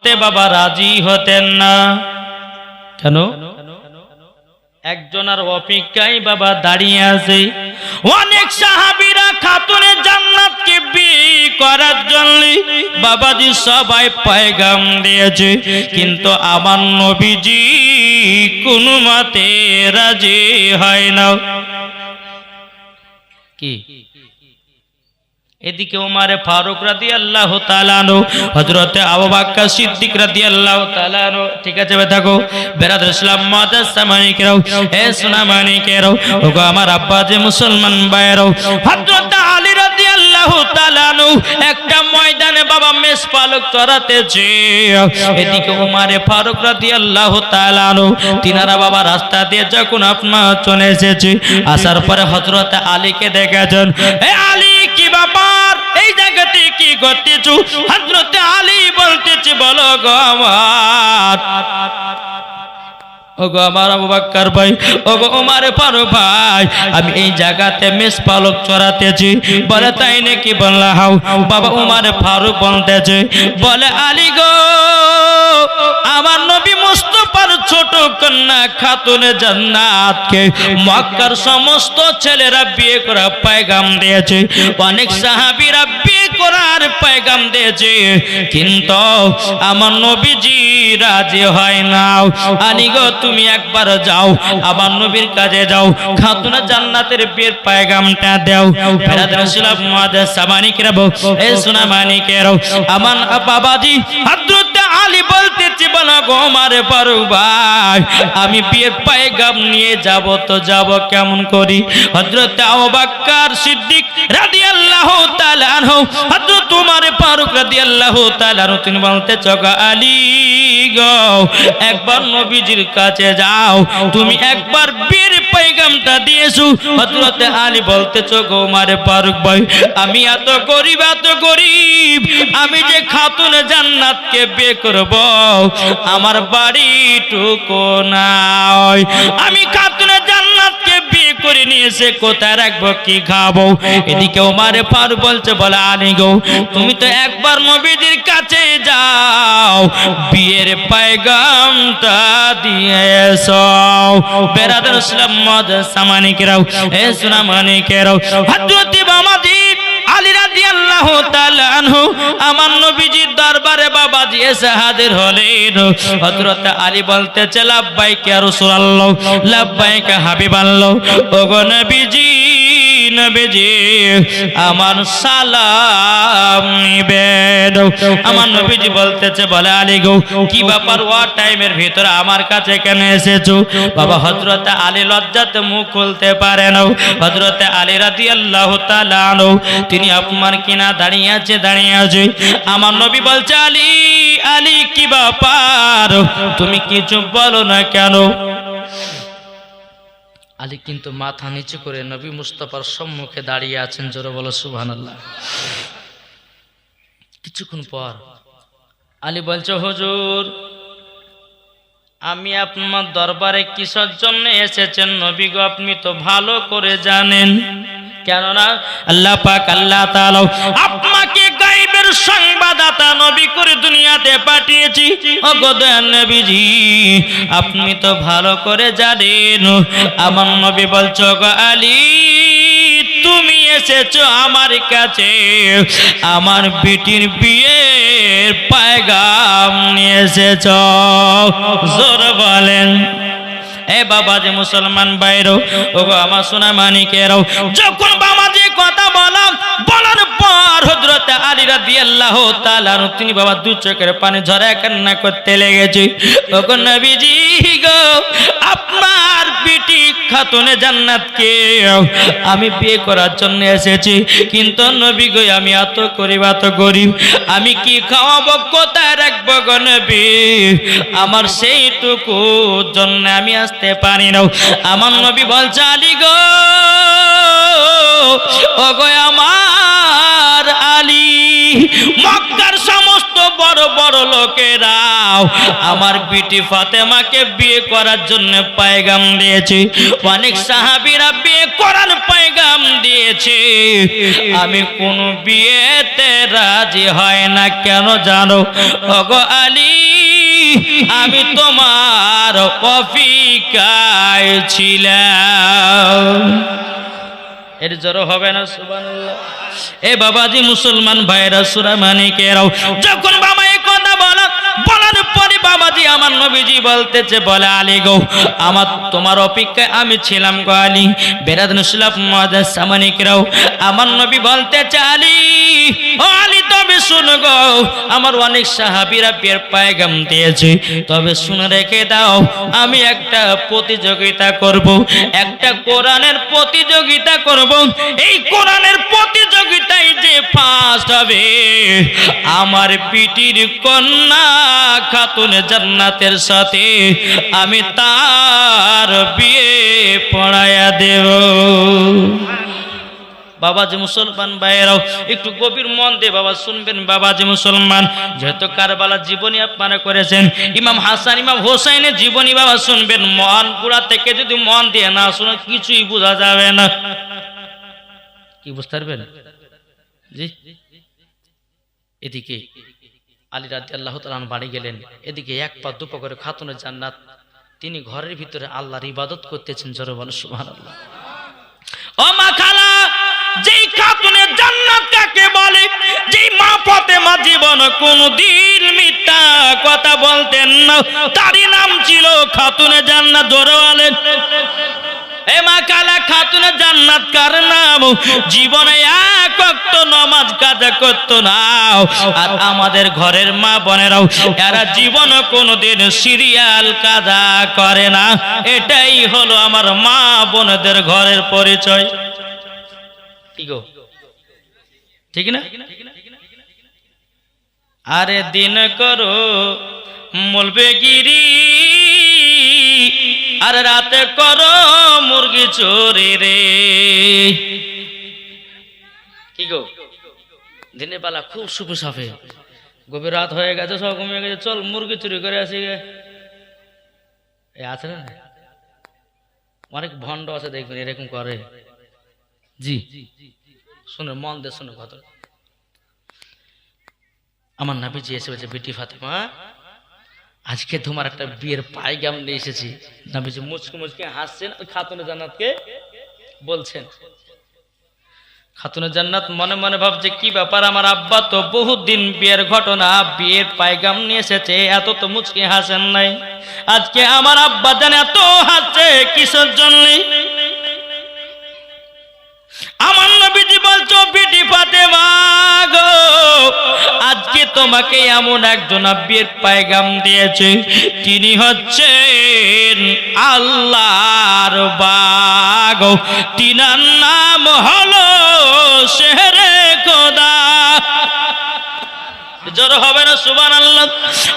করতে বাবা রাজি হতেন না। কেন? একজনের অপেক্ষায় বাবা দাঁড়িয়ে আছে। অনেক সাহাবীরা খাতুনে জান্নাতকে বিয়ে করার জন্য বাবাজি সবাই পয়গাম দিয়েছে, কিন্তু আমার নবীজি কোনো মতে রাজি হয় না। কি? এদিকে ওমরে ফারুক রাদিয়াল্লাহু তাআলা আনহু, হযরতে আবু বকর সিদ্দিক রাদিয়াল্লাহু তাআলা আনহু, ঠিক আছে থাকো বেরাদর ইসলাম মুআদ্দাস সামানিকেরাও, এ সুনামানিকেরাও, ওগো আমার আব্বা যে মুসলমান ভাইরাও, হযরতে আলী রাদিয়াল্লাহু তাআলা আনহু একটা ময়দানে বাবা মেষ পালক চড়াতেছে। এদিকে ওমরে ফারুক রাদিয়াল্লাহু তাআলা আনহু তিনারা বাবা রাস্তা দিয়ে যখন আপনার চলে এসেছে, আসার পরে হযরতে আলীকে দেখেছেন। এ আলী, কি ব্যাপার, এই জায়গাতে কি করতেছো? হযরতে আলী বলতেছে, বলো গো আমার, ওগো আমার আবু বকর ভাই, ওগো ওমরে ফারুক ভাই, আমি এই জায়গাতে মেষ পালক চড়াতেছি। বলে তাই নাকি? বললা হাও। বাবা ওমরে ফারুক বলতেছে, বলে আলী গো, আমার নবী মুস্তাফার ছোট কন্যা খাতুনে জান্নাতকে মক্কার সমস্ত ছেলেরা বিয়ে করা পয়গাম দিয়েছে, অনেক সাহাবীরা বিয়ে করার পয়গাম দিয়েছে, কিন্তু আমার নবীজি রাজি হয় না। আলী গো, তুমি একবার যাও, আমার নবীর কাছে যাও, খাতুনে জান্নাতের বিয়ের পয়গামটা দাও। বেরাদর ইসলাম মুআদ্দাস সামানিকেরাও, এ সুনামানিকেরাও, আমার বাবাজি হযরত আলী বলতেছে, বলো গো ওমরে ফারুক ভাই, আমি বিয়ের পয়গাম নিয়ে যাব তো যাব কেমন করি? হযরত আবু বকর সিদ্দিক রাদিয়াল্লাহু তাআলা আনহু, হযরত ওমরে ফারুক রাদিয়াল্লাহু তাআলা আনহু, তিনি বলতেছে, গো আলী গো, একবার নবীজির কাছে যাও, তুমি একবার বিয়ের পয়গামটা দিয়েছো। হযরত আলী বলতেছে, গো ওমরে ফারুক ভাই, আমি এত গরিব, আমি যে খাতুনে জান্নাতকে বিয়ে করব, আমার বাড়িটুকু নাই, আমি খাতুনে জান্নাতকে বিয়ে করে নিয়েছে, কোথায় রাখবো, কি খাবো? এদিকে ওমরে ফারুক বলছে, বলে আলী গো, তুমি তো একবার নবীজির কাছে যাও, বিয়ের পয়গামটা দিয়ে এসো। বেরাদর ইসলাম মুআদ্দাস সামানিকেরাও, এ সুনামানিকেরাও, হযরত বাবাজি আলী রাদিয়াল্লাহু তাআলা আনহু আমার নবীজির দরবারে বাবাজি এসে হাজির হলেন। হযরত আলী বলতেছে, লাব্বাইক ইয়া রাসূলুল্লাহ, লাব্বাইক হাবিবাল্লাহ, ওগো নবীজি, নবীজি আমার সালাম নিবেন। আমার নবীজি বলতেছে, বলে আলী গো, কি ব্যাপার, ওয়া টাইমের ভিতরে আমার কাছে কেন এসেছো? বাবা হযরত আলী লজ্জাতে মুখ খুলতে পারে না। হযরত আলী রাদিয়াল্লাহু তাআলা আনহু তিনি আপনার কিনা দাঁড়িয়ে আছে। আমার নবী বলছে, আলী, আলী কি ব্যাপার, তুমি কিছু বলো না কেন? আলী কিন্তু মাথা নিচু করে নবী মুস্তাফার সম্মুখে দাঁড়িয়ে আছেন। জোরে বলো সুবহানাল্লাহ। কিছুক্ষণ পর আলী বলছে, হুজুর, আমি আপনার দরবারে কিসের জন্য এসেছেন নবী গো, আপনি তো ভালো করে জানেন, কেননা আল্লাহ পাক আল্লাহ তাআলা আপনাকে গায়বের সংবাদদাতা নবী করে দুনিয়াতে পাঠিয়েছি। ওগো দয়ার নবীজি, আপনি তো ভালো করে জানেন। আমার নবী বলছে, গো আলী, তুমি এসেছো আমার কাছে, আমার বেটির বিয়ের পয়গাম নিয়ে এসেছো। জোরে বলেন। এ বাবা যে মুসলমান বাইরো, ওগো আমার সোনা মানিকেরাও, যখন বাবাজি কথা বলার পর হযরত আলী রাদিয়াল্লাহু তাআলা তিনি বাবা দু চোখের পানি ঝরায় কান্না করতে লেগেছে। ওগো নবীজি গো, আপনার বেটি খাতুনে জান্নাতকে আমি বিয়ে করার জন্য এসেছি, কিন্তু নবী গো, আমি এত গরিব, আমি কি খাওয়াবো, কোথায় রাখবো গো নবী? আমার সেইটুকু জন্য আমি আসতে পারি না। আমার নবী বলছে, আলী গো, ওগো আমার আলী, মক্কার সমস্ত বড় বড় লোকেরাও আমার বিটি ফাতেমাকে বিয়ে করার জন্য পয়গাম দিয়েছে, অনেক সাহাবীরা বিয়ে করার পয়গাম দিয়েছে, আমি কোন বিয়েতে রাজি হয় না, কেন জানো? ওগো আলী, আমি তোমার অপেক্ষায় ছিলাম। এর জোর হবে না সুবহানাল্লাহ। এ বাবাজি মুসলমান ভাইরা সূরা মানিকেরাও যখন বাবা এই কথা বলার পরে বাবাজি আমার নবীজি বলতেছে, বলে আলী গো আমার তোমার অপেক্ষায় আমি ছিলাম গো আলী। বেরাদুন ইসলাম মুআজ্জাজ সামানিকেরাও আমার নবী বলতেছে, আলী ও আলী তবে শুনো গো, আমার অনেক সাহাবীরা বিয়ের পয়গাম দিয়েছে, তবে শুনে রেখে দাও আমি একটা প্রতিযোগিতা করব, একটা কোরআনের প্রতিযোগিতা করব। এই কোরআনের প্রতিযোগিতায় যে ফার্স্ট হবে আমার পিটির কন্যা খাতুনে জান্নাতের সাথে আমি তার বিয়ে পড়ায়া দেব। বাবাজি মুসলমান ভাইয়েরাও একটু গভীর মন দিয়ে বাবা শুনবেন। বাবাজি মুসলমান, যেহেতু কারবালার জীবনী আপনারা করেছেন, ইমাম হাসান ইমাম হোসাইনের জীবনী বাবা শুনবেন। মন গুড়া থেকে যদি মন দিয়ে না শুনে কিছুই বোঝা যাবে না। কি বুঝতে পারবেন? জি, এদিকে আলী রাদিয়াল্লাহু তাআলা বাড়ি গেলেন, এদিকে এক পা দুপা করে খাতুনে জান্নাত তিনি ঘরের ভিতরে আল্লাহর ইবাদত করতেছেন। জোরে বলো সুবহানাল্লাহ। ও মা খালা, যেই খাতুনে জান্নাত কাকে বলে, যেই মা ফাতেমা জীবন কোনদিন মিথ্যা কথা বলতেন না, তারই নাম ছিল খাতুনে জান্নাত। জোরে বলেন। এ মা কালা খাতুনে জান্নাত কার নাম? জীবনে এক ওয়াক্ত নামাজ কাজা করতো না। আর আমাদের ঘরের মা বোনেরাও এরা জীবনে কোনোদিন সিরিয়াল কাজা করে না। এটাই হলো আমার মা বোনদের ঘরের পরিচয়। কি গো, ঠিক না? আরে দিন করো মলবেগিরি, আর রাতে করো মুরগি চোরি রে। কি গো, দিনের বেলা খুব সুপু সাফে, গভীর রাত হয়ে গেছে, সব ঘুমিয়ে গেছে, চল মুরগি চুরি করে আসি গে। এ আছে না, অনেক ভণ্ড আছে দেখবেন এরকম করে। জি শুনে মন দিয়ে শুনে কথা। আমার নবীজি এসে বলছে, বেটি ফাতেমা আজকে তোমার একটা বিয়ের পায়গাম নিয়ে এসেছি। নবীজি মুচকে মুচকে হাসছেন, খাতুনে জান্নাতকে বলছেন। খাতুনে জান্নাত মনে মনে ভাবছে, কি ব্যাপার, আমার আব্বা তো বহুত দিন বিয়ের ঘটনা, বিয়ের পায়গাম নিয়ে এসেছে, এত তো মুচকে হাসেন নাই, আজকে আমার আব্বা জানে এত হাসছে কিসের জন্য? আমার নবীজি বলছো, বেটি ফাতেমা গো আজকে তোমাকে এমন একজন বিয়ের পায়গাম দিয়েছে, তিনি হচ্ছেন আল্লাহর বাগ, তিনার নাম হলো শেরে খোদা। জোর হবে না সুবহানাল্লাহ।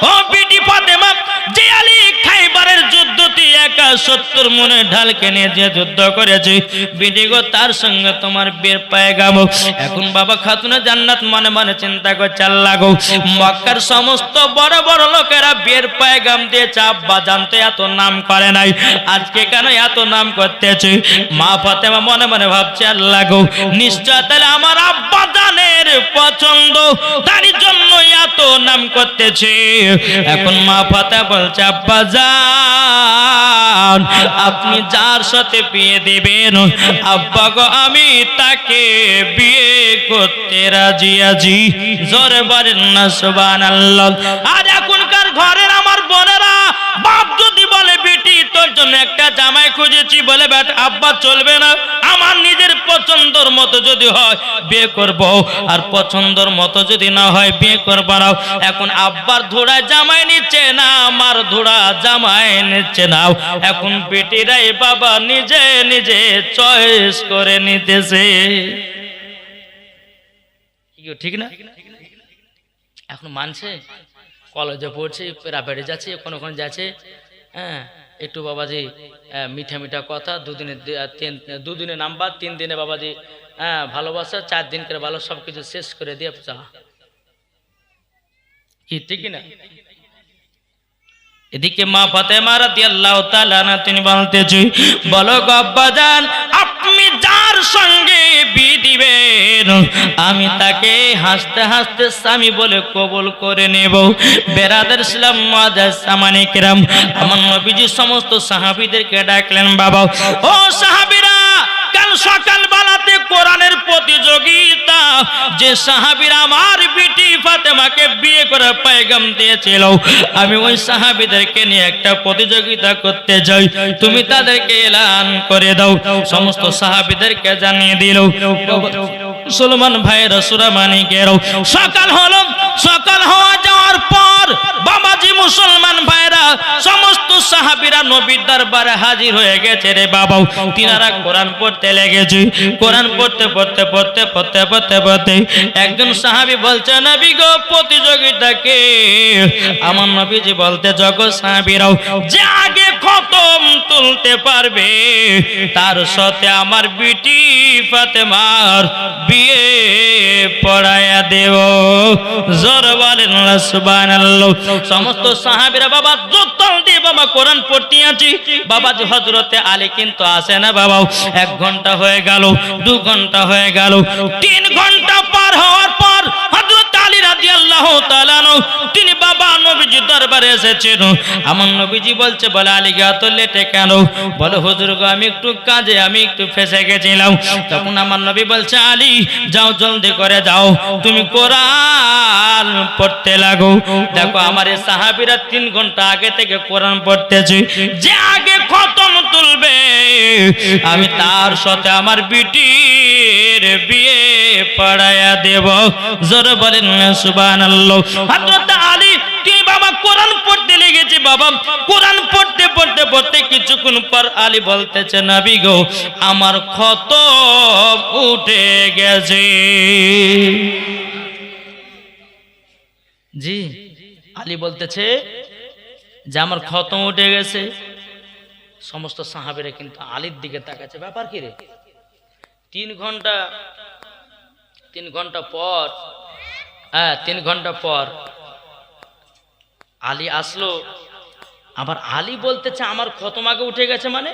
ও বেটি ফাতেমা, যে আলী খাইবারের যুদ্ধতে একা 70 মনে ঢালকে নিয়ে যে যুদ্ধ করেছে, বেটি গো তার সঙ্গে তোমার বিয়ের পায়গাম। এখন বাবা খাতুনে জান্নাত মনে মনে চিন্তা করছে, আল্লাহ গো মক্কার সমস্ত বড় বড় লোকেরা বিয়ের পায়গাম দিয়েছে, আব্বা জানতে এত নাম করে নাই, আজকে কেন এত নাম করতেছে? মা ফাতেমা মনে মনে ভাবছে, আল্লাহ গো নিশ্চয় তাহলে আমার আব্বা জানের পছন্দ, তার জন্য এত নাম করতেছে। এখন মা ফাতেমা বলছে, আব্বা জান আপনি যার সাথে বিয়ে দিবেন আব্বা গো আমি তাকে বিয়ে করতে রাজি আছি। জোরে বলেন না সুবহানাল্লাহ। আর এখনকার ঘরের আমার বোনেরা, বাপ যদি বলে বেটি তোর জন্য একটা জামাই খুঁজেছি, বলে বেটা আব্বা চলবে না, আমার নিজের পছন্দর মতো যদি হয় বিয়ে করব, আর পছন্দর মতো যদি না হয় বিয়ে করব না। এখন আব্বার ধোড়া জামাই নিচ্ছে না, আমার ধোড়া জামাই নিচ্ছে না। এখন বেটিরাই বাবা নিজে নিজে চয়েস করে নিতেছে। ঠিক না? এখন মানছে, কলেজে পড়ছে, প্রাইভেটে যাচ্ছে, ওখানে যাচ্ছে, হ্যাঁ একটু বাবাজি মিঠা মিঠা কথা, দুদিনে নাম্বার, 3 দিনে বাবাজি হ্যাঁ ভালোবাসা, 4 দিন করে ভালো, সবকিছু শেষ করে দিয়ে চা। কি ঠিক না? এদিকে মা ফাতেমা রাদিয়াল্লাহু তাআলা আনহা তিনি বলতেছে, বলো গো আব্বাজান আপনি যার সঙ্গে বিয়ে দিবেন আমি তাকে হাসতে হাসতে স্বামী বলে কবুল করে নেব। বেরাদার ইসলাম মুআজ্জাজ সামানে কিরাম, আমার নবীজি সমস্ত সাহাবীদেরকে ডাকলেন, বাবা ও সাহাবীরা, কাল সকাল বেলাতে কোরআনের প্রতিযোগিতা, যে সাহাবীরা আমার বিটি ফাতেমাকে বিয়ে করে পয়গাম দিয়েছিল, আমি ওই সাহাবীদেরকে নিয়ে একটা প্রতিযোগিতা করতে যাই, তুমি তাদেরকে এলান করে দাও। সমস্ত সাহাবীদেরকে জানিয়ে দিল। মুসলমান ভাইরা সূরা মানিকের সকাল হলো, সকাল হওয়া যাওয়ার পর বাবাজি মুসলমান ভাইরা সমস্ত সাহাবীরা নবীর দরবারে হাজির হয়ে গেছে রে বাবা। তিনারা কোরআন পড়তে লেগেছে। কোরআন পড়তে পড়তে পড়তে পড়তে পড়তে পড়তে একজন সাহাবী বলছে, নবী গো, প্রতিযোগিতাকে আমার নবীজি বলতে, জগৎ সাহাবীরাও যে আগে খতম তুলতে পারবে তার সাথে আমার বিটি ফাতেমার বিয়ে পড়ায়া দেব। জোর বলেন সুবহানাল্লাহ। সমস্ত সাহাবীরা বাবা জোতাল দিয়ে বাবা কোরআন পড়তে আছি। বাবাজি হযরতে আলী কিন্তু আসে না বাবা। 1 ঘন্টা হয়ে গেল, 2 ঘন্টা হয়ে গেল, 3 ঘন্টা পার হওয়ার পর হযরত আলী রাদিয়াল্লাহু তাআলা তিনি বাবা নবীজি দরবারে এসেছেন। আমার নবীজি বলছে, বলে আলী গা তো লেটে কেন? বলে হুজুর গো, আমি একটু কাজে, আমি একটু ফেসে গেছিলাম। তখন আমার নবী বলছে, আলী যাও, জলদি করে যাও, তুমি কোরআন পড়তে লাগো। দেখো আমার এই সাহাবীরা 3 ঘন্টা আগে থেকে কোরআন পড়তেছে। যে আগে খতম তুলবে আমি তার সাথে আমার বিটির বিয়ে পড়ায়া দেব। জোরে বলেন সুবহানাল্লাহ। হযরত আলী তিনি বাবা কোরআন পড়তে লেগেছে। বাবা কোরআন পড়তে পড়তে পড়তে কিছুক্ষণ পর আলী বলতেছে, নবী গো, আমার খতম উঠে গেছে। জি, আলী বলতেছে যে আমার খতম উঠে গেছে। সমস্ত সাহাবীরা কিন্তু আলীর দিকে তাকাচ্ছে, ব্যাপার কি রে? 3 ঘন্টা পর 3 ঘন্টা পর আলী আসলো। আবার আলী বলতেছে আমার খতম আগে উঠে গেছে। মানে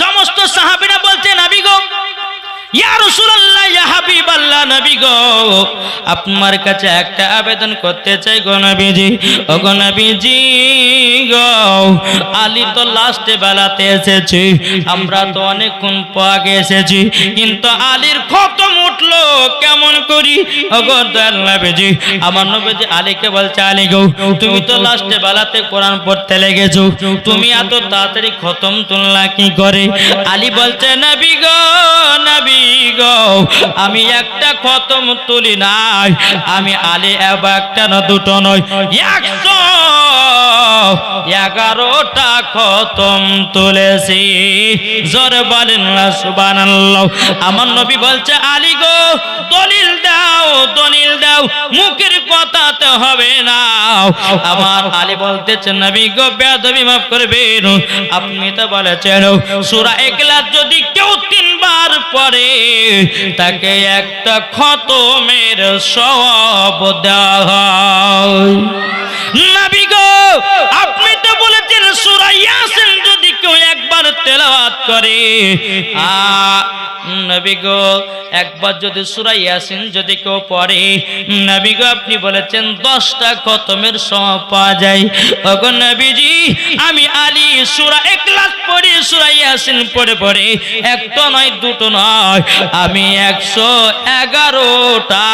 সমস্ত সাহাবীরা বলছে, নবী গো, ইয়া রাসূলুল্লাহ, ইয়া হাবিবাল্লাহ, নবী গো, আপনার কাছে একটা আবেদন করতে চাই গো নবীজি। ও গো নবীজি গো, আলী তো লাস্টে বেলাতে এসেছে, আমরা তো অনেকক্ষণ আগে এসেছি, কিন্তু আলীর খতম উঠলো কেমন করি? ও গো দয়াল নবীজি, আমার নবীজি আলীকে বলছে, আলী গো, তুমি তো লাস্টে বেলাতে কোরআন পড়তে লেগেছো, তুমি এত তাড়াতাড়ি খতম তুললা কি করে? আলী বলছে, নবী গো, নবী গো, আমি একটা খতম তুলি নাই, আমি আলী একটা না দুটো নয়, 111টা খতম তুলেছি। জোরে বলেন না সুবহানাল্লাহ। আমার নবী বলছে, আলী গো, দলিল দাও, দলিল দাও, মুখের কথাতে হবে না। আমার আলী বলতেছে, নবী গো, বেয়াদবি মাফ করবেন, আপনি তো বলেছেন সূরা ইখলাস যদি কেউ 3 বার পড়ে তাকে একটা খতমের সওয়াব দেওয়া হয়। নবী গো, আপনি তো বলেছেন সূরা ইয়াসিন যদি কেউ একবার তেলাওয়াত করে, নবী গো, একবার যদি সূরা ইয়াসিন যদি কেউ পড়ে, নবী গো, আপনি বলেছেন 10টা খতমের সওয়াব পাওয়া যায়। ওগো নবীজি, আমি আলী সূরা ইখলাস পড়ি, সূরা ইয়াসিন পড়ে পড়ে একটা নয়, দুটো নয়, আমি 111টা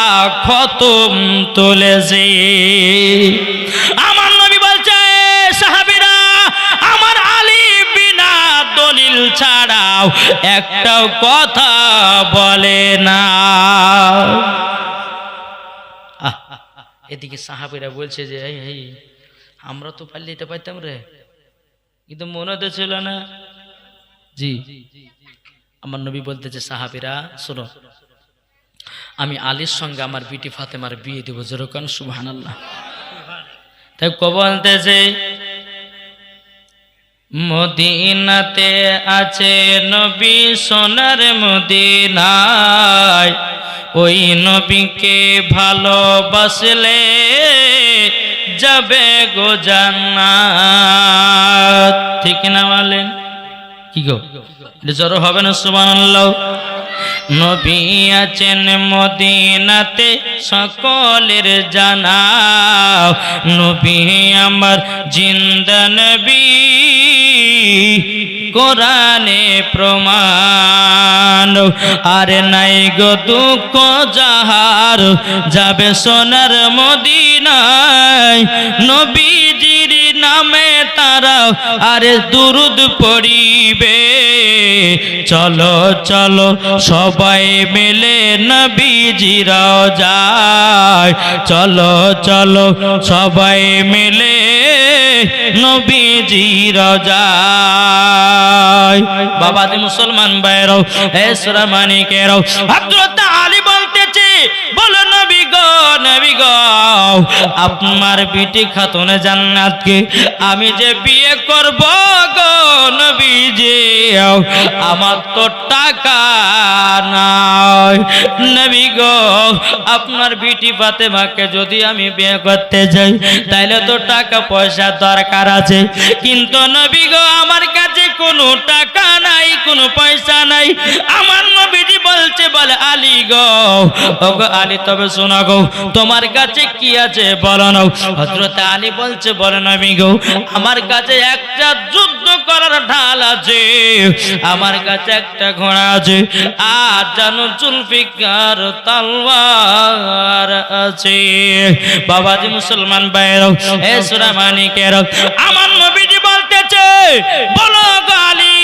খতম তুলেছি। আমার নবী বলছে, সাহাবীরা, আমার আলী বিনা দলিল ছাড়াও একটাও কথা বলে না। এদিকে সাহাবীরা বলছে যে, এই আমরা তো পারলে এটা পাইতাম রে, কিন্তু মনে তো ছিল না। জি, আমার নবী বলতেছে, সাহাবীরা শোনো, আমি আলীর সঙ্গে আমার বিটি ফাতেমার বিয়ে দেব। যেরকম সুবহানাল্লাহ। তাই বলতেছে, মদিনাতে আছে নবী সোনার মদিনায়, ওই নবীকে ভালোবাসলে যাবে গো জান্নাত। ঠিক না বলেন? কি গো জোর হবে না সুবহানাল্লাহ। নবী আছেন মদিনাতে সকলের জানা, নবী আমার জিন্দা নবী কোরআনে প্রমাণ। আরে নাই গো দুঃখ যাহার যাবে সোনার মদিনায়, নবীজির নামে তারা আরে দুরুদ পড়িবে। চলো চলো সবাই মিলে নবীজির যায়, চলো চলো সবাই মিলে নবীজির যায়। বাবাজি মুসলমান ভাইরাও এ সূরা মানিকেরাও, হযরত আলী বলতেছে বলো নবী গো নবী গো, আপনার বিটি খাতুনে জান্নাতকে আমি যে বিয়ে করব গো নবীজি, আমার তো টাকা নাই। নবী গো আপনার বিটি ফাতেমাকে যদি আমি বিয়ে করতে যাই তাইলে তো টাকা পয়সা দরকার আছে, কিন্তু নবী গো আমার কাছে কোনো টাকা নাই, কোনো পয়সা নাই। আমার নবীজি বলছে বলে আলী গো, ও গো আলী তবে শোনো গো তোমার কাছে কি আছে বলো না। হযরত আলী বলছে বলে নবী গো আমার কাছে একটা যুদ্ধ করার ঢাল আছে, আমার কাছে একটা ঘোড়া আছে, আর জানো জুলফিকার তলোয়ার আছে। বাবাজি মুসলমান ভাইরাও এ সূরা মানিকের, আমার নবীজি বলতেছে বলো গো আলী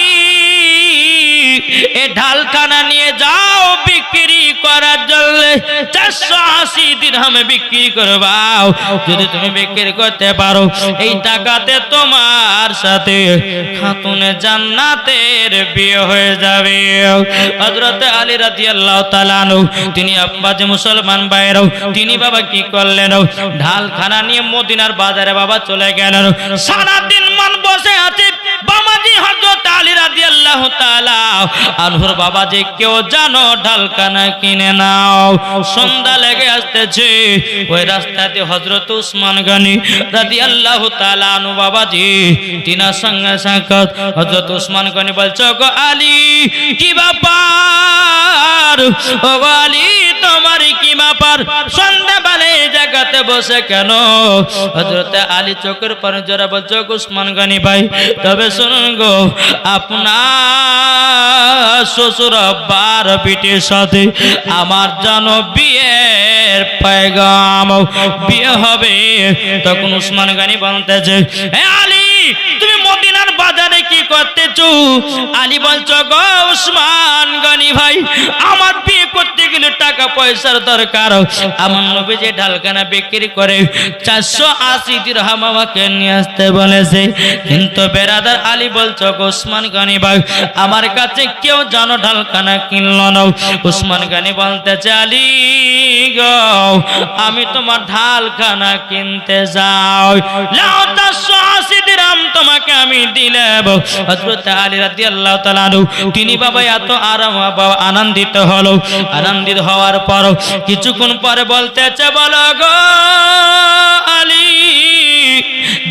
এ ঢালখানা নিয়ে যাও বিক্রি করার জন্য 480 দিরহামে বিক্রি করবাও। যদি তুমি বিক্রি করতে পারো এই টাকাতে তোমার সাথে খাতুনে জান্নাতের বিয়ে হয়ে যাবে। হযরত আলী রাদিয়াল্লাহু তাআলা আনহু তিনি আব্বাজে মুসলমান ভাইরাও তিনি বাবা কি করলেন, ঢালখানা নিয়ে মদিনার বাজারে বাবা চলে গেলেন। সারা দিন মন বসে আছে বাবাজি হযরত আলী রাদিয়াল্লাহু তাআলা আনহুর বাবা যে কেউ জানো ঢালখানা কিনে নাও। সন্ধ্যা লেগে আসতেছে, ওই রাস্তাতে হযরত উসমান গনি রাদিয়াল্লাহু তাআলা আনহু বাবাজি তিনার সঙ্গে সাক্ষাৎ। হযরত উসমান গনি বলছে গো আলী কি ব্যাপার, ও গো আলী তোমার কি ব্যাপার, সন্ধ্যাবেলা এই জায়গাতে বসে কেন? হযরত আলী চোখের পানি জোরে বলছে উসমান গনি ভাই তবে শুনুন গো, আপনার শ্বশুর আব্বার বিটির সাথে আমার জানো বিয়ের পয়গাম, বিয়ে হবে। তখন উসমান গনি বলতেছে হে আলী তুমি মদিনার বাজারে কি করতেছো? আলী বলছো গো উসমান গনি ভাই আমার বিয়ে করতে গেলে টাকা পয়সার দরকার, আমার নবী যে ঢালখানা বিক্রি করে 480 দিরহাম আমাকে নিয়ে আসতে বলেছে, কিন্তু বেরাদার আলী বলছো গো উসমান গনি ভাই আমার কাছে কেউ জানো ঢালখানা কিনলো না। উসমান গনি বলতেছে আলী গো আমি তোমার ঢালখানা কিনতে যাও, লাও 480 দিরহাম তোমাকে আমি দিলাম। হযরত আলী রাদিয়াল্লাহু তাআলা আনহু তিনি বাবা এত আনন্দিত হলো, আনন্দিত হওয়ার পর কিছুক্ষণ পরে বলতেছে বলো গো আলী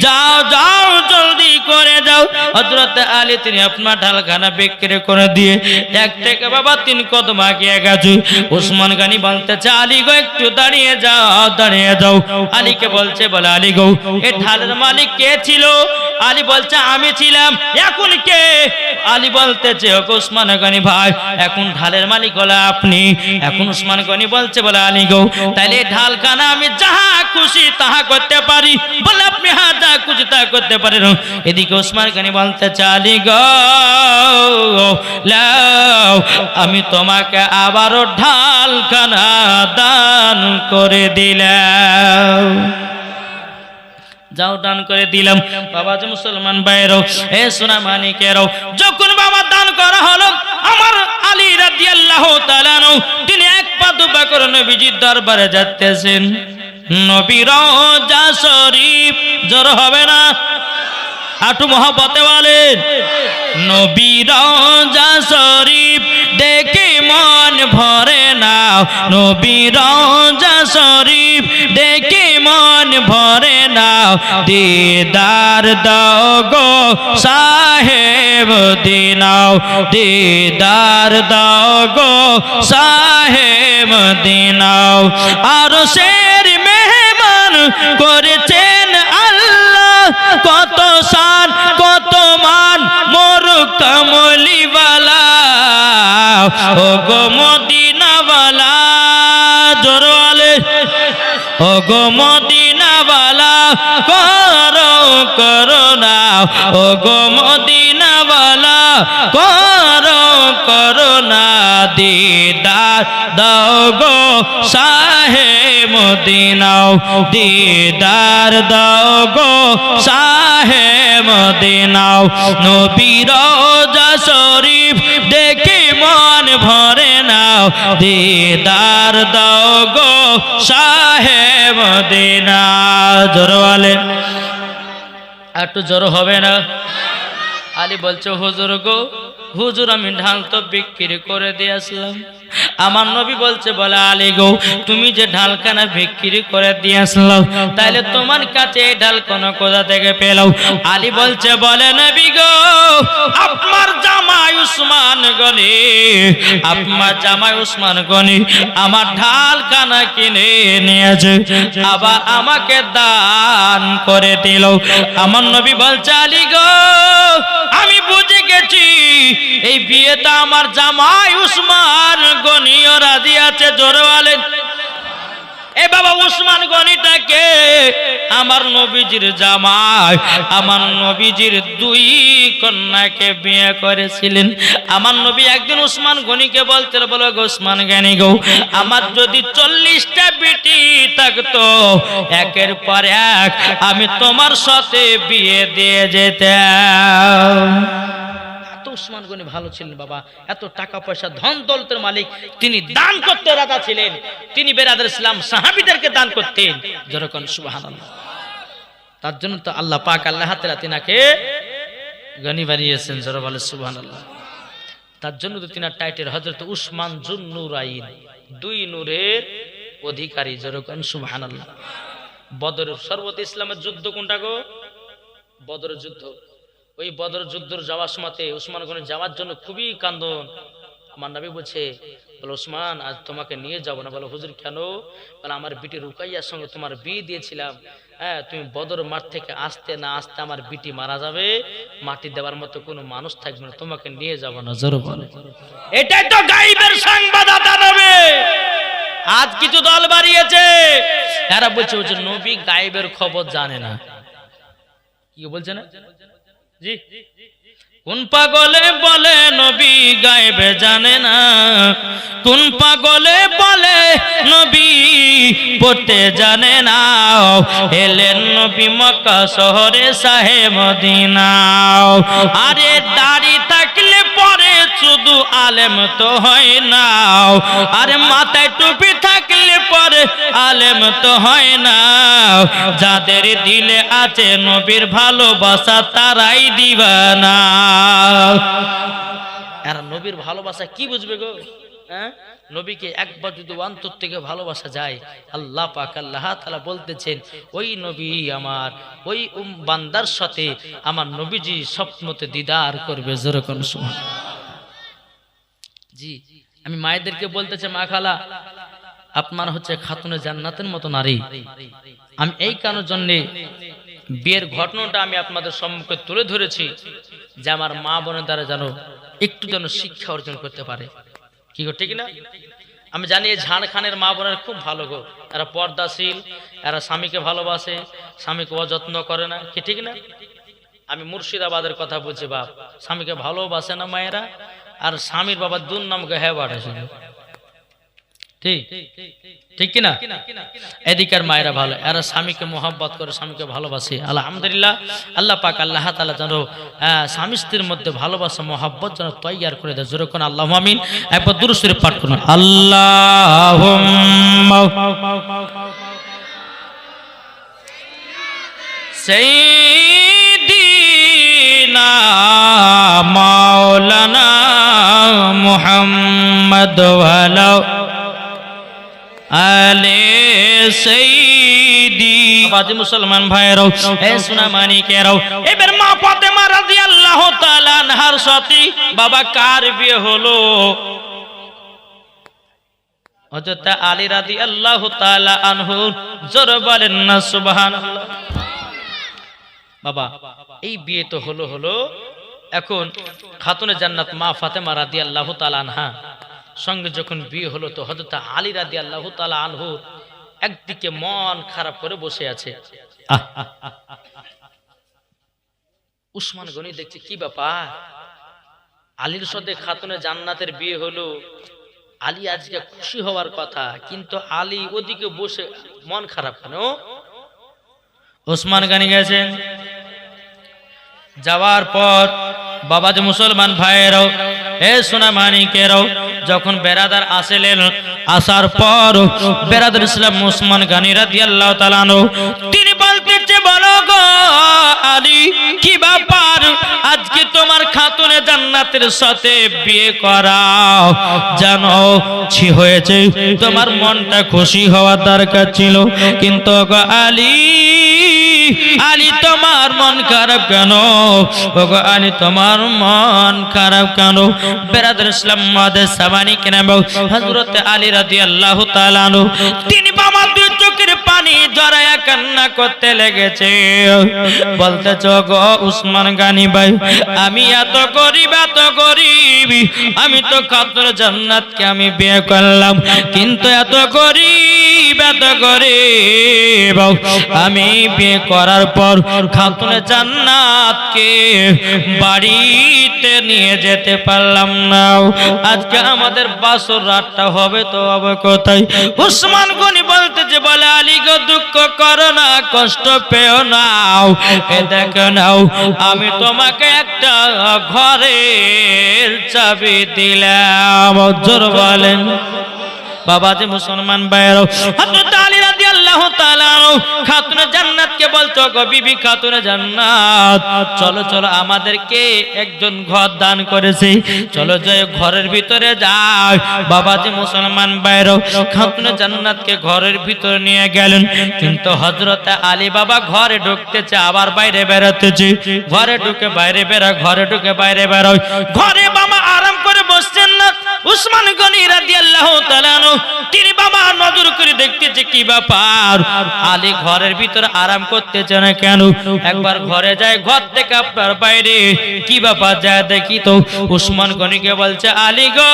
যাও যাও জলদি করে যাও। হযরত আলী তিনি আপনার ঢালখানা বিক্রি করে দিয়ে এক থেকে বাবা 3 কদম এগিয়ে গেছে। উসমান গনি বলতেছে আলী গো একটু দাঁড়িয়ে যাও দাঁড়িয়ে যাও। আলীকে বলছে বলে আলী গো এই ঢালের মালিক কে ছিল? আলী বলছে আমি ছিলাম। এখন কে? আলী বলতেছে ও উসমান গনি ভাই এখন ঢালের মালিক হলো আপনি। এখন উসমান গনি বলছে বলে আলী গো তাইলে ঢালখানা আমি যাহা খুশি তাহা করতে পারি? বলে আপনি হ্যাঁ যা খুশি তা করতে পারেন। এদিকে উসমান গনি বলতেছে আলী গো লাও আমি তোমাকে আবারও ঢালখানা দান করে দিলাম, যাও দান করে দিলাম। বাবা যে মুসলমান ভাইরাও এ সোনা মানিকেরাও যখন বাবা দান করা হলো আমার আলী রাদিয়াল্লাহু তাআলা তিনি এক পা দুপা করে নবীজির দরবারে যাচ্ছেন। নবী রওজা শরীফ জোর হবে না আটু মহব্বতে বলেন নবী রওজা শরীফ দেখে মন ভরে না, নবী রওজা শরীফ দেখে মন ভরে না, দিদার দাও গো সাহেব মদিনা, দিদার দাও গো সাহেব মদিনা। আরশের মেহমান করেছেন আল্লাহ, কত শান কত মান মোর কমলিওয়ালা, ও গো মদিনাওয়ালা, জোরওয়ালে ও গো মদিনাওয়ালা করো করুণা, ও গো মদিনাওয়ালা করো করুণা, দিদার দাও গো শাহে মদিনা, দিদার দাও গো শাহে মদিনা। নবীর রওজা শরীফ দেখে মন ভরে না, দিদার দাও গো শাহে মদিনা। জোরওয়ালে একটু জোর হবে না? আলী বলছে হুজুর গো, হুজুর আমি ঢাল তো বিক্রি করে দিয়ে আসলাম। আমার নবী বলছে বলে আলী গো, তুমি যে ঢালখানা বিক্রি করে দিয়ে আসলাম, তাইলে তোমার কাছে এই ঢাল কোথা থেকে পেলাম? আলী বলছে বলে নবী গো, আপনার জামাই উসমান গনি, আপনার জামাই উসমান গনি আমার ঢালখানা কিনে নিয়েছে, আবার আমাকে দান করে দিল। আমার নবী বলছে আলী গো, আমি বুঝে গেছি এই বিয়েটা আমার জামাই উসমান গনিও রাজি আছে। জোরে বলেন এ বাবা, উসমান গনিটাকে আমার নবীজির জামাই, আমার নবীজির দুই কন্যাকে বিয়ে করেছিলেন। আমার নবী একদিন উসমান গনিকে বলতেন, বলো গো উসমান গনি গো, আমার যদি 40টা বেটি থাকতো একের পর এক আমি তোমার সাথে বিয়ে দিয়ে যেতাম। উসমান গনি ভালো ছিলেন বাবা, এত টাকা পয়সা ধন দৌলতের মালিক, তিনি দান করতে রাজা ছিলেন। তিনি বেরাদার ইসলাম সাহাবীদেরকে দান করতেন। যেরকম সুবহানাল্লাহ। তার জন্য তো আল্লাহ পাক আল্লাহ তাআলা তিনাকে গনি বানিয়েছেন। যারা বলে সুবহানাল্লাহ। তার জন্য তো তিনার টাইটেল হযরত উসমান জুন নুরাইন, দুই নূরের অধিকারী। যেরকম সুবহানাল্লাহ। বদরের সর্বত ইসলামের যুদ্ধ কোনটা গো? বদরের যুদ্ধ। ওই বদর যুদ্ধের যাওয়ার সময়তে উসমান গনি যাওয়ার জন্য খুবই কান্দন। আমার নবী বলছে, বলে উসমান আজ তোমাকে নিয়ে যাব না। বলে হুজুর কেন? বলে আমার বিটি রুকাইয়ার সঙ্গে তোমার বিয়ে দিয়েছিলাম, হ্যাঁ তুমি বদর মাঠ থেকে আসতে না আসতে আমার বিটি মারা যাবে, মাটি দেওয়ার মতো কোনো মানুষ থাকবে না, তোমাকে নিয়ে যাব না। জোরে বলে। এটাই তো গায়েবের সংবাদ আদানবে। আজ কিছু দল বাড়িয়েছে, এরা বলছে যে নবী গায়েবের খবর জানে না। কি বলছে না জি? কোন পাগলে বলে নবী গায়েবে জানে না, কোন পাগলে বলে নবী পড়তে জানে না। এলেন নবী মক্কা শহরে শাহে মদিনা। আরে দাড়ি থাকলে পরে শুধু আলেম তো হয় না, আরে মাথায় টুপি থাকলে পরে আলেম তো হয় না। যাদের দিলে আছে নবীর ভালোবাসা তারাই দিবানা। এরা নবীর ভালোবাসা কি বুঝবে গো? হ্যাঁ, নবীকে একবার যদি অন্তর থেকে ভালোবাসা যায়, আল্লাহ পাক আল্লাহ তাআলা বলতেছেন ওই নবী আমার ওই বান্দার সাথে আমার নবীজি স্বপ্নতে দিদার করবে। যেরকম জি, আমি মায়েদেরকে বলতে চাই, মা খালা আপনার হচ্ছে খাতুনে জান্নাতের মতো নারী। আমি এই কারণের জন্য বিয়ের ঘটনাটা আমি আপনাদের সম্মুখে তুলে ধরেছি, যে আমার মা বোনের দ্বারা যেন একটু যেন শিক্ষা অর্জন করতে পারে। কি গো ঠিক না? আমি জানি এই ঝাড়খানের মা বোনের খুব ভালো গো, এরা পর্দাশীল, এরা স্বামীকে ভালোবাসে, স্বামীকে অযত্ন করে না। কি ঠিক না? আমি মুর্শিদাবাদের কথা বলছি, বাপ স্বামীকে ভালোবাসে না মায়েরা, আর স্বামীর বাবা দুর্নামকে হ্যাঁ বাড়াইছে। ঠিক ঠিক কিনা? এদিকের মায়েরা ভালো, এরা স্বামীকে মোহাব্বত করে, স্বামীকে ভালোবাসে। আলহামদুলিল্লাহ, আল্লাহ পাক আল্লাহ তাআলা যেন স্বামী স্ত্রীর মধ্যে ভালোবাসা মোহাব্বত যেন তৈয়ার করে দেয়। জোরে কোন আল্লাহু আমিন। একবার দুরূদ শরীফ পাঠ করুন। আল্লাহুম্মা সাইয়্যিদিনা মাওলানা মুহাম্মদ ওয়া আলা আলে সাইয়্যিদি বাবাজি মুসলমান ভাইরাও, এ সোনা মানিকেরাও, এবার মা ফাতেমা রাদিয়াল্লাহু তাআলা আনহার সাথে বাবা কার বিয়ে হলো? হযরত আলী রাদিয়াল্লাহু তাআলা আনহু। জোরে বলেন না সুবহানাল্লাহ। বাবা এই বিয়ে তো হলো। এখন খাতুনে জান্নাত মা ফাতেমা রাদিয়াল্লাহু তাআলা আনহা সঙ্গে যখন বিয়ে হলো, তো হযরত আলী রাদিয়াল্লাহু তাআলা আনহু একদিকে মন খারাপ করে বসে আছে। উসমান গনি দেখছে কি ব্যাপার, আলীর সাথে খাতুনে জান্নাতের বিয়ে হলো, আলী আজকে খুশি হওয়ার কথা, কিন্তু আলী ওদিকে বসে মন খারাপ কেন? উসমান গনি গেছেন, যাওয়ার পর বাবা যে মুসলমান ভাইয়েরাও, এ সোনা মানিকেরাও, যখন বেরাদার আসলেন, আসার পর বেরাদার ইসলাম উসমান গনি রাদিয়াল্লাহু তাআলা আনহু তিনি বলতেছে, বলো গো আলী কি ব্যাপার, আজকে তোমার খাতুনে জান্নাতের সাথে বিয়ে করাও, জানো ছি হয়েছে, তোমার মনটা খুশি হওয়ার দরকার ছিল, কিন্তু গো আলী আলী তোমার মন খারাপ কেন? ওগো আলী তোমার মন খারাপ কেন? বেরাদার ইসলাম মাদের সাবানি কেনাবো হযরত আলী রাদিয়াল্লাহু তাআলা আনহু তিনি বাবা দুই চোখের পানি জড়ায়া কান্না করতে লেগেছে, বলতেছ গো উসমান গনি ভাই, আমি এত গরিব, আমি তো খাতুনে জান্নাতকে আমি বিয়ে করলাম, কিন্তু এত গরিব আমি বিয়ে করার পর খাতুনে জান্নাতকে বাড়িতে নিয়ে যেতে পারলাম না, আজকে আমাদের বাসর রাতটা হবে তো হবে কোথায়? উসমান গনি বলতে যে বলে, আলী গো দুঃখ করো না, কষ্ট পেও না, এ দেখো নাও আমি তোমাকে একটা ঘরের চাবি দিলাম। জোর বলেন বাবা যে মুসলমান ভাইরাও, হযরত আলী রাদিয়াল্লাহু তাআলা আনহু খাতুনে জান্নাতকে বলতো, গো বিবি খাতুনে জান্নাত, চলো চলো আমাদেরকে একজন ঘর দান করেছে, চলো যাই ঘরের ভিতরে যাই। বাবা যে মুসলমান ভাইরাও খাতুনে জান্নাতকে ঘরের ভিতরে নিয়ে গেলেন, কিন্তু হযরত আলী বাবা ঘরে ঢুকতেছে আবার বাইরে বেরোতেছে, ঘরে ঢুকে বাইরে বেরো, ঘরে ঢুকে বাইরে বেরো, ঘরে বাবা আরাম করে বসছেন না। উসমান গনি রাদিয়াল্লাহু তাআলা আনহু তিনি বাবা নজর করে দেখতেছে কি ব্যাপার, আলী ঘরের ভিতর আরাম করতেছে না কেন? একবার ঘরে যায়, ঘর থেকে আপনার বাইরে কি ব্যাপার যায় দেখি তো। উসমান গনিকে বলছে, আলী গো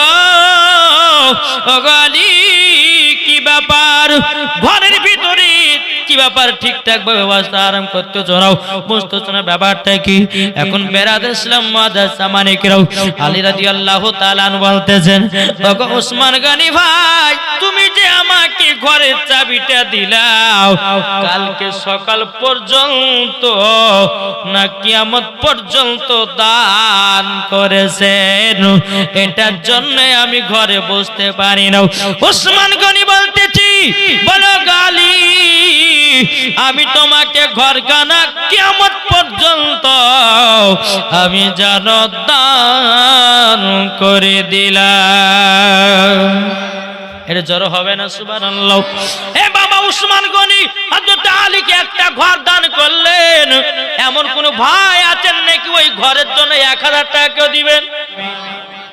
ও আলী কি ব্যাপার, ঘরের ভিতরে কি ব্যাপার, ঠিকঠাক ভাবে অবস্থা আরাম করতে চড়াও, বুঝতেছ না ব্যাপারটা কি? এখন বেরাদার ইসলাম মাদ্রাসা মানিকেরাও আলী রাদিয়াল্লাহু তাআলা আনহু বলতেছেন, ওগো উসমান গনি ভাই, তুমি যে আমাকে ঘরের চাবিটা দিলাও, কালকে সকাল পর্যন্ত না কিয়ামত পর্যন্ত দান করেছেন, এটার জন্য আমি ঘরে বসতে পারি না। উসমান গনি বলতেছি, বলো আলী আমি তোমাকে ঘরখানা কিয়ামত পর্যন্ত আমি যেন দান করে দিলাম। এর জড়ো হবে না সুবহানাল্লাহ। এ বাবা উসমান গনি হযরত আলীকে একটা ঘর দান করলেন, এমন কোন ভাই আছেন নাকি ওই ঘরের জন্য 1000 টাকা দিবেন?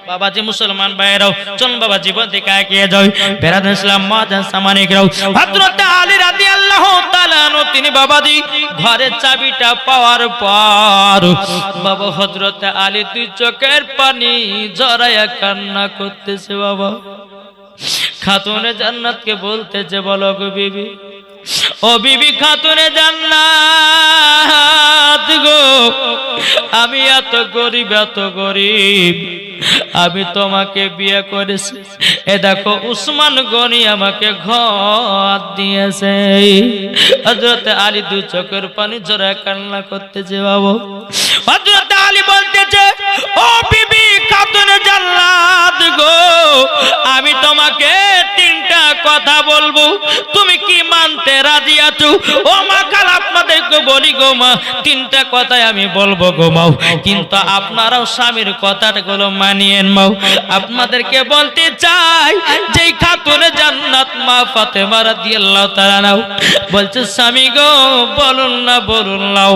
বাবাজি মুসলমান ভাইরাও, চল বাবা জীবন থেকে এগিয়ে যাই। বেরাদার ইসলাম মাদ্রাসা মানিকেরাও হযরত আলী রাদিয়াল্লাহু তাআলা আনহু তিনি বাবাজি ঘরের চাবিটা পাওয়ার পর বাবা হযরত আলী দুই চোখের পানি জড়ায়া কান্না করতেছে। বাবা খাতুনে জান্নাতকে বলতেছে, বলো গো বিবি, ও বিবি খাতুনে জান্নাত গো, আমি এত গরিব আমি তোমাকে বিয়ে করেছি, এ দেখো উসমান গনি আমাকে ঘর দিয়েছে। হযরত আলী দুই চোখের পানি জড়ায় কান্না করতেছে। বাবা হযরত আলী বলতেছে, ও বিবি খাতুনে জান্নাত গো, আমি তোমাকে 3টা কথা বলবো, তুমি কি মানতে মানতে রাজি আছো। ও মা কাল আপনাদেরকে বলি গো মা, তিনটা কথাই আমি বলবো গো মাও, কিন্তু আপনারাও স্বামীর কথাগুলো মানিয়েন মাও। আপনাদেরকে বলতে চাই, যেই খাতুনে জান্নাত মা ফাতেমা রাদিয়াল্লাহু তাআলা নাও বলছে, স্বামী গো বলুন না বলুন নাও,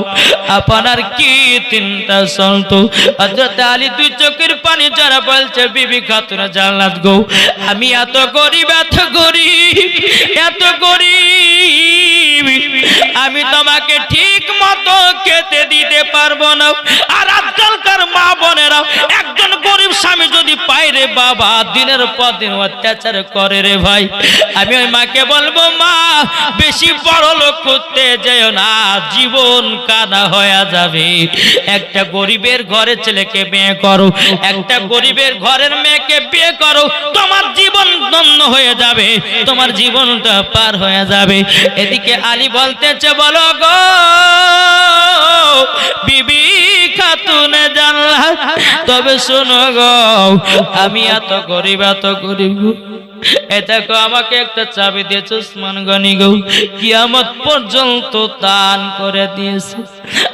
আপনার কি তিনটা শর্ত? হযরত আলী দুই চোখের পানি যারা বলছে, বিবি খাতুনে জান্নাত গো, আমি এত গরিব এত গরিব এত গরিব, আমি তোমাকে ঠিক মতো খেতে দিতে পারবো না। আর আজকালকার মা বোনেরা একজন গরিব স্বামী যদি পায় রে বাবা, দিনের পর দিন অত্যাচার করে রে ভাই। আমি ওই মাকে বলবো, মা বেশি বড় লোক করতে যেও না, জীবন কানা হয়ে যাবে। একটা গরিবের ঘরের ছেলেকে বিয়ে করো, একটা গরিবের ঘরের মেয়েকে বিয়ে করো, তোমার জীবন ধন্য হয়ে যাবে, তোমার জীবনটা পার হয়ে যাবে। এদিকে আলী বলতেছে, বলো গো বিবি খাতুনে জান্নাত, তবে শোনো গো, আমি এত গরিব এত গরিব, এটাকে আমাকে একটা চাবি দিয়েছে উসমান গনি গো, কিয়ামত পর্যন্ত দান করে দিয়েছে।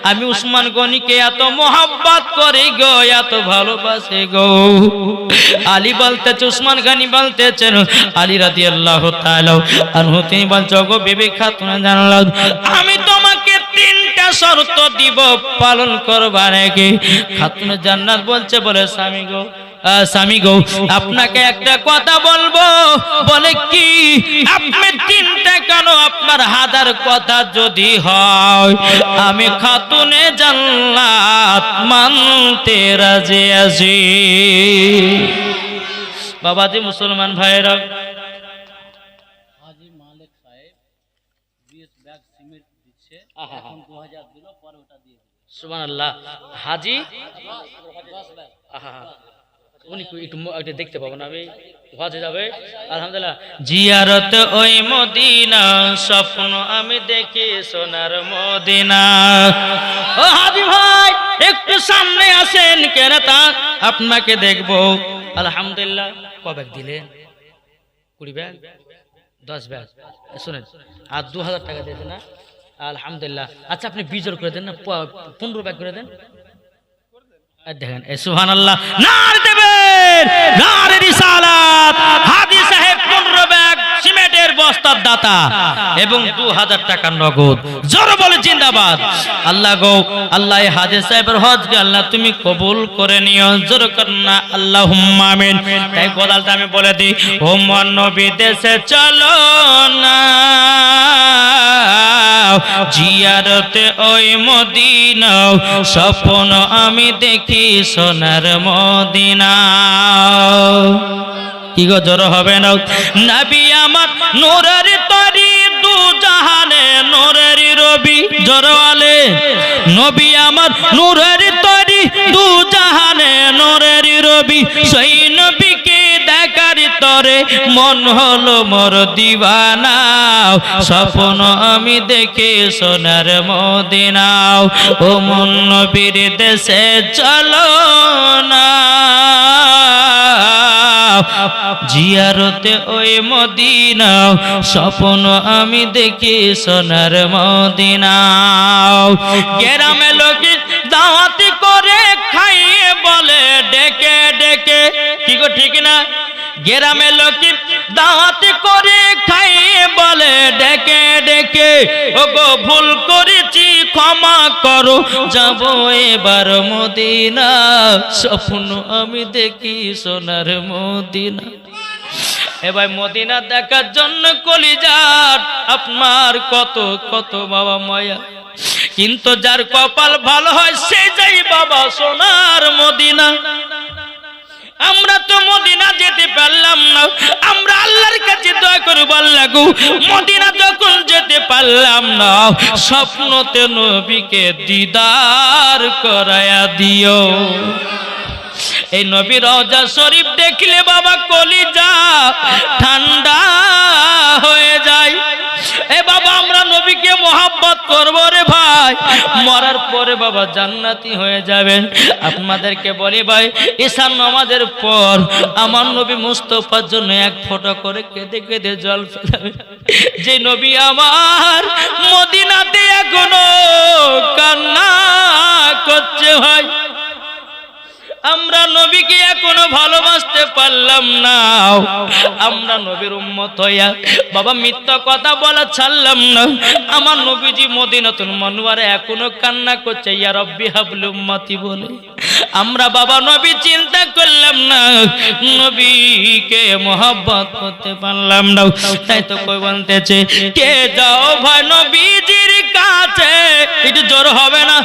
আমি উসমান গনিকে এত মোহাব্বত করি গো, এত ভালোবাসি গো। আলী বলতেছে, উসমান গনি বলতেছেন, আলী রাদিয়াল্লাহু তাআলা আনহু তিনি বলছে, গো বিবি খাতুনে জান্নাত, আমি তোমাকে তিনটা শর্ত দিব, পালন করবা নাকি? খাতুনে জান্নাত বলছে, বলে স্বামী গো, স্বামী গো আপনাকে একটা কথা বলবো। বলে কি? আপনি তিনটা কেন, আপনার হাজার কথা যদি হয়, আমি খাতুনে জান্নাত মানতে রাজি আছি। বাবাজি মুসলমান ভাইরা, হাজী মালিক সাহেব 20 ব্যাগ সিমেন্ট দিচ্ছে, এখন 2000 দিল, পরে ওটা দিয়ে দিবে। সুবহানাল্লাহ। হাজী 10 ব্যাগ। উনি একটু দেখতে পাবো না, আমি হজে যাবে আলহামদুলিল্লাহ। জিয়ারত ওই মদিনা, স্বপ্ন আমি দেখি সোনার মদিনা। ও হাজী ভাই একটু সামনে আসেন, কেন তা আপনাকে দেখবো। আলহামদুলিল্লাহ। ক ব্যাগ দিলেন? 20 ব্যাগ, 10 ব্যাগ। শুনেন, আর 2000 টাকা দিয়েছেন না? আলহামদুলিল্লাহ। আচ্ছা আপনি বিজোর করে দেন না, 15 ব্যাগ করে দেন। দেখেন সুবহানাল্লাহ, নারে দেবেন, নারে রিসালাত। হাজী সাহেব 15 ব্যাগ সিমেন্টের বস্তার দাতা এবং 2000 টাকা নগদ। জোরে বলে জিন্দাবাদ। আল্লাহ গো, আল্লাহ হাজী সাহেবের হজকে আল্লাহ তুমি কবুল করে নিও। জোরে করেন না আল্লাহুম্মা আমিন। তাই গোদালটা আমি বলে দিই, ও নবী দেশে চলো না, জিয়ারতে ওই মদিনা, স্বপ্ন আমি দেখি সোনার মদিনা। কি গো জোর হবে না? নবী আমার নূরের তরি, দু জাহানে নূরের রবি। জোরওয়ালে নবী আমার নূরের তরি, দু জাহানে নূরের রবি। সেই নবীকে দেখার তরে মন হলো মোর দিওয়ানা, স্বপ্ন আমি দেখি সোনার মদিনা। ও মন নবীর দেশে চলো না, জিয়ারতে ওই মদিনা, স্বপ্ন আমি দেখি সোনার মদিনা। গ্রামে লোকে দাওয়াতি করে খাইয়ে বলে ডেকে ডেকে, কি গো ঠিক না? গ্রামে লোকে দাওয়াতি করে খাইয়ে বলে ডেকে ডেকে, ও গো ভুল করেছি ক্ষমা করো, যাব এবার মদিনা, স্বপ্ন আমি দেখি সোনার মদিনা। এবার মদিনা দেখার জন্য কলিজার আপনার কত কত বাবা মায়া, কিন্তু যার কপাল ভালো হয় সে যাই বাবা সোনার মদিনা। আমরা তো মদিনা যেতে পারলাম না, আমরা আল্লাহর কাছে দোয়া করব, আল্লাহ গো মদিনা যখন যেতে পারলাম না, স্বপ্নতে নবীকে দিদার করায়া দিও। এই নবী রওজা শরীফ দেখলে বাবা কলিজা ঠান্ডা হয়ে যায়। এ বাবা আমরা নবী নবীকে মোহাব্বত করব রে ভাই, মরার পরে বাবা জান্নাতি হয়ে যাবে। আপনাদেরকে বলি ভাই, ঈশার নামাজের পর আমার নবী মুস্তাফার জন্য এক ফোঁটা করে কেঁদে কেঁদে জল ফেলাবে। যে নবী আমার মদিনাতে এখনো কান্না করছে ভাই, আমরা নবীকে এখনো ভালোবাসতে পারলাম না। আমরা নবীর উম্মত হইয়া বাবা মিথ্যা কথা বলা ছাড়লাম না। আমার নবীজি মদিনাতুল মুনাওয়ারায় এখনো কান্না করছে, ইয়া রব্বি হাবলি উম্মতি বলে। আমরা বাবা নবী চিন্তা করলাম না, নবীকে মোহাব্বত করতে পারলাম না। তাই তো কই বলতেছে, কে যাও ভাই নবীজির কাছে, একটু জোর হবে না?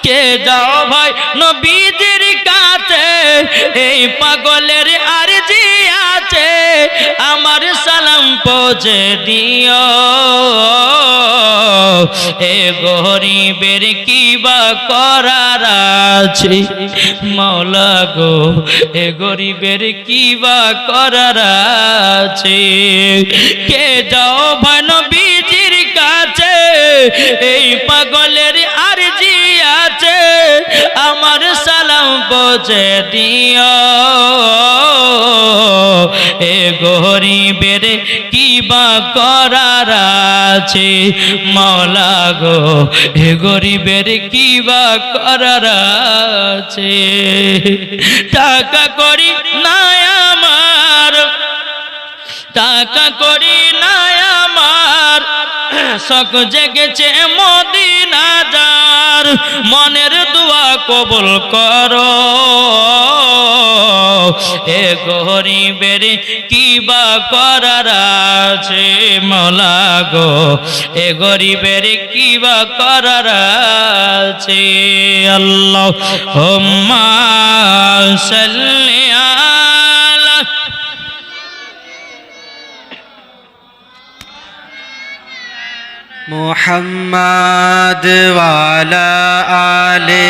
কে যাও ভাই নবীজির কাছে, এই পাগলের আরজি আছে, আমার সালাম পৌঁছে দিও। এ গরিবের কি বা করার আছে মাওলা গো, এ গরিবের কি বা করার আছে। কে যাও ভাই নবীজির কাছে, এই পাগলের আরজি আছে, আমার সালাম পৌঁছে দিও। এ গরিবের কি বা করার আছে মাওলা গো, এ গরিবের কি বা করার আছে। টাকা করি না আমার, টাকা করি না আমার, শখ জেগেছে মদিনা যার, মনের দোয়া কবুল করো। এ গরিবের কি বা করার আছে মাওলা গো, এ গরিবের কি বা করার আছে। আল্লাহুম্মা সাল্লি আলা মুহাম্মাদ ওয়ালা আলে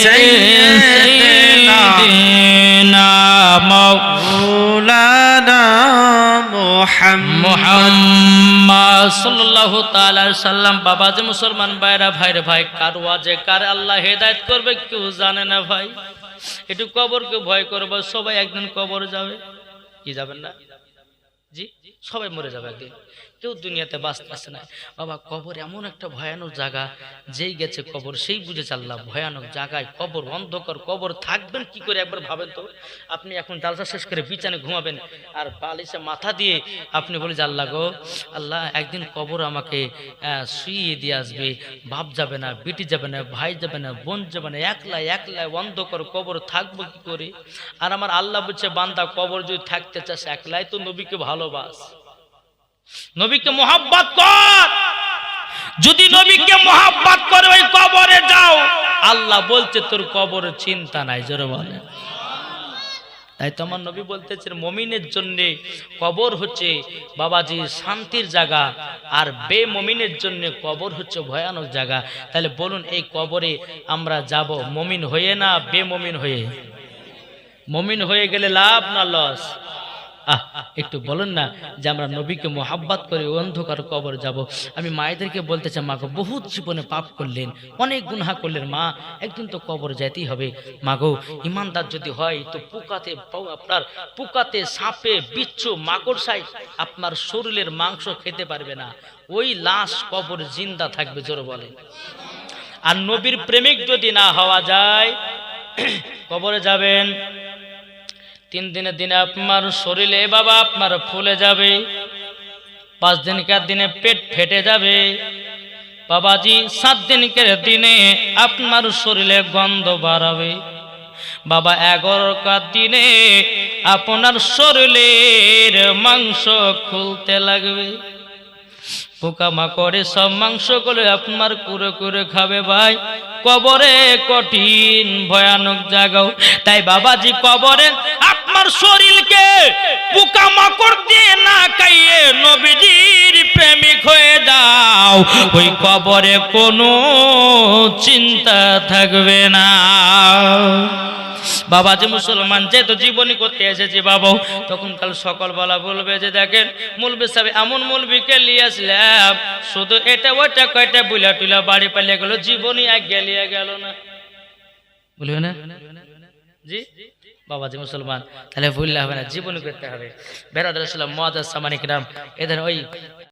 সাইয়্যিদিনা মাওলানা মুহাম্মদ সাল্লাল্লাহু তাআলা আলাইহি সাল্লাম। বাবা যে মুসলমান ভাইরা, ভাইরে ভাই, কার ওয়াজে কার আল্লাহ হেদায়েত করবে কেউ জানে না ভাই। একটু কবরকে ভয় করবে, সবাই একদিন কবর যাবে, কি যাবেন না জি? সবাই মরে যাবে একদিন, কেউ দুনিয়াতে বাঁচতেছে না বাবা। কবর এমন একটা ভয়ানক জায়গা, যেই গেছে কবর সেই বুঝেছে আল্লাহ। ভয়ানক জায়গায় কবর, অন্ধকার কবর, থাকবেন কি করে একবার ভাবেন তো। আপনি এখন জালসা শেষ করে বিছানে ঘুমাবেন, আর বালিশে মাথা দিয়ে আপনি বলে যে আল্লাহ গো, আল্লাহ একদিন কবর আমাকে শুইয়ে দিয়ে আসবে, বাপ যাবে না, বেটি যাবে না, ভাই যাবে না, বোন যাবে না, একলা একলা অন্ধকার কবর, থাকবো কি করে। আর আমার আল্লাহ বলছে, বান্দা কবর যদি থাকতে চাস একলাই তো নবীকে ভালোবাস, নবীকে মোহাব্বত কর। যদি নবীকে মোহাব্বত করে ওই কবরে যাও, আল্লাহ বলছে তোর কবরের চিন্তা নাই। জোরে বলে। তাই তো আমার নবী বলতেছেন, মুমিনের জন্য কবর হচ্ছে বাবাজি শান্তির জায়গা, আর বেমুমিনের জন্য কবর হচ্ছে ভয়ানক জায়গা। তাহলে বলুন, এই কবরে আমরা যাব মুমিন হয়ে না বেমুমিন হয়ে? মুমিন হয়ে গেলে লাভ না লস? একটু বলুন না যে আমরা নবীকে মোহাব্বত করে অন্ধকার কবর যাব। আমি মায়েদেরকে বলতে চাই, মাগো বহুত জীবনে পাপ করলেন, অনেক গুনাহ করলেন, মা একদিন তো কবর যেতেই হবে। মাগো ইমানদার যদি হয় তো পুকাতে সাপে বিচ্ছু মাকড়সায় আপনার শরীরের মাংস খেতে পারবে না, ওই লাশ কবর জিন্দা থাকবে। জোরে বলে। আর নবীর প্রেমিক যদি না হওয়া যায়, কবরে যাবেন 3 দিনের দিনে আপনার শরীরে বাবা আপনার ফুলে যাবে, 5 দিনকার দিনে পেট ফেটে যাবে বাবাজি, 7 দিনকার দিনে আপনার শরীরে গন্ধ বাড়াবে বাবা, 11কার দিনে আপনার শরীরের মাংস খুলতে লাগবে, পোকামাকড়ে সব মাংসগুলো আপনার কুরে কুরে খাবে ভাই। কবরে কঠিন ভয়ানক জায়গা। তাই বাবাজি কবরে আপনার শরীরকে পোকামাকড় দিয়ে না খাইয়ে নবীজির প্রেমিক হয়ে যাও, ওই কবরে কোনো চিন্তা থাকবে না। বাবাজি মুসলমান যেহেতু জীবনী করতে এসেছি বাবা, তখন কাল সকালবেলা বলবে যে দেখেন মুলবি সাহেব এমন মুলবিকে নিয়ে আসলাম, শুধু এটা ওইটা কয়টা বুলা টুলা বাড়ি পালিয়ে গেল, জীবনী এক গেলিয়ে গেল না, বলবে না জি বাবাজি মুসলমান? তাহলে ভুললে হবে না, জীবনী করতে হবে। বেরাদার সালাম মুআজ্জাজ সামানিক রাম, এদের ওই